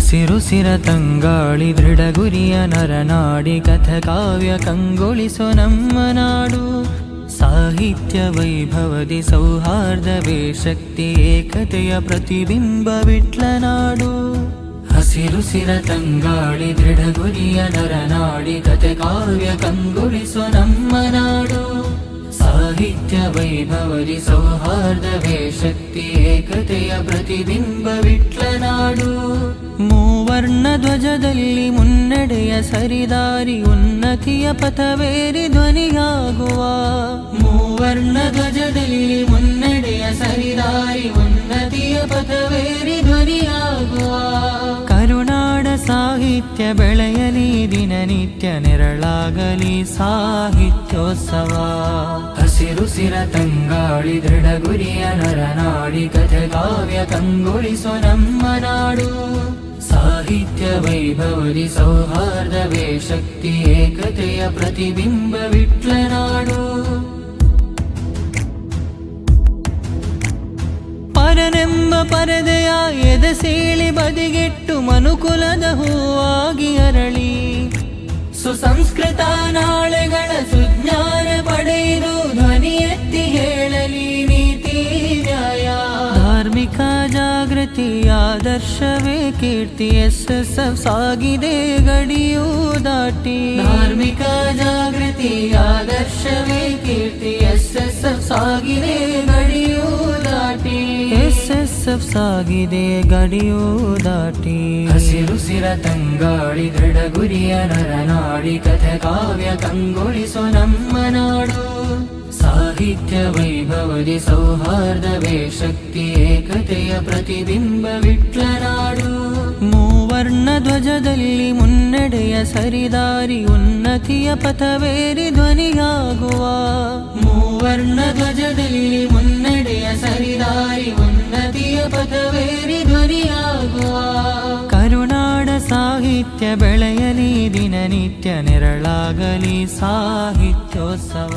ಹಸಿರು ಸಿರ ತಂಗಾಳಿ ದೃಢ ಗುರಿಯ ನರನಾಡಿ ಕಥಕಾವ್ಯ ಕಂಗೊಳಿಸೋ ನಮ್ಮ ನಾಡು. ಸಾಹಿತ್ಯ ವೈಭವದಿ ಸೌಹಾರ್ದವೇ ಶಕ್ತಿ, ಏಕತೆಯ ಪ್ರತಿಬಿಂಬ ವಿಟ್ಲನಾಡು. ಹಸಿರು ಸಿರ ತಂಗಾಳಿ ದೃಢ ಗುರಿಯ ನರನಾಡಿ ಕಥಕಾವ್ಯ ಕಂಗೊಳಿಸೋ ನಮ್ಮ ನಾಡು. ಸಾಹಿತ್ಯ ವೈಭವದಿ ಸೌಹಾರ್ದವೇ ಶಕ್ತಿ, ಏಕತೆಯ ಪ್ರತಿಬಿಂಬ ವಿಟ್ಲನಾಡು. ಮೂವರ್ಣ ಧ್ವಜದಲ್ಲಿ ಮುನ್ನಡೆಯ ಸರಿದಾರಿ, ಉನ್ನತಿಯ ಪಥವೇರಿ ಧ್ವನಿಯಾಗುವ. ಮೂವರ್ಣ ಧ್ವಜದಲ್ಲಿ ಮುನ್ನಡೆಯ ಸರಿದಾರಿ, ಉನ್ನತಿಯ ಪಥವೇರಿ ಧ್ವನಿಯಾಗುವ. ಕರುನಾಡ ಸಾಹಿತ್ಯ ಬೆಳೆಯಲಿ ದಿನನಿತ್ಯ, ನೆರಳಾಗಲಿ ಸಾಹಿತ್ಯೋತ್ಸವ. ಹಸಿರು ಸಿರ ತಂಗಾಳಿ ದೃಢ ಗುರಿಯ ನರನಾಡಿ ಕಥಕಾವ್ಯ ಕಂಗೊಳಿಸೋ ನಮ್ಮ ನಾಡು. ಸಾಹಿತ್ಯ ವೈಭವದಿ ಸೌಹಾರ್ದವೇ ಶಕ್ತಿ, ಏಕತೆಯ ಪ್ರತಿಬಿಂಬ ವಿಟ್ಲನಾಡು. ಪರನೆಂಬ ಪರದೆಯ ಎದೆ ಸೀಳಿ ಬದಿಗೆಟ್ಟು ಮನುಕುಲದ ಹೂವಾಗಿ ಅರಳಿ, ಸುಸಂಸ್ಕೃತ ನಾಳೆಗಳ ಸುಜ್ಞಾನ ಪಡೆದು ಧ್ವನಿ ಎತ್ತಿ ಹೇಳಲಿ ನೀತಿ ನ್ಯಾಯ. ಧಾರ್ಮಿಕ ಜಾಗೃತಿ ಆದರ್ಶವೇ ಕೀರ್ತಿ, ಎಸ್ಎಸ್ಎಫ್ ಸಾಗಿದೆ ಗಡಿಯೂ ದಾಟಿ. ಧಾರ್ಮಿಕ ಜಾಗೃತಿ ಆದರ್ಶವೇ ಕೀರ್ತಿ, ಎಸ್ಎಸ್ಎಫ್ ಸಾಗಿದೆ ಗಡಿಯೂ ದಾಟಿ. ಎಸ್ಎಸ್ಎಫ್ ಸಾಗಿದೆ ಗಡಿಯೂ ದಾಟಿ. ಹಸಿರು ಸಿರ ತಂಗಾಳಿ ದೃಢ ಗುರಿಯ ನರನಾಡಿ ಕಥಕಾವ್ಯ ಕಂಗೊಳಿಸೋ ನಮ್ಮ ನಾಡು. ಸಾಹಿತ್ಯ ವೈಭವದಿ ಸೌಹಾರ್ದವೇ ಶಕ್ತಿ, ಏಕತೆಯ ಪ್ರತಿಬಿಂಬ ವಿಟ್ಲನಾಡು. ಮೂವರ್ಣ ಧ್ವಜದಲ್ಲಿ ಮುನ್ನಡೆಯ ಸರಿದಾರಿ, ಉನ್ನತಿಯ ಪಥವೇರಿ ಧ್ವನಿಯಾಗುವ. ಮೂವರ್ಣ ಧ್ವಜದಲ್ಲಿ ಮುನ್ನಡೆಯ ಸರಿದಾರಿ, ಉನ್ನತಿಯ ಪಥವೇರಿ ಧ್ವನಿಯಾಗುವ. ಕರುನಾಡ ಸಾಹಿತ್ಯ ಬೆಳೆಯಲಿ ದಿನನಿತ್ಯ, ನೆರಳಾಗಲಿ ಸಾಹಿತ್ಯೋತ್ಸವ.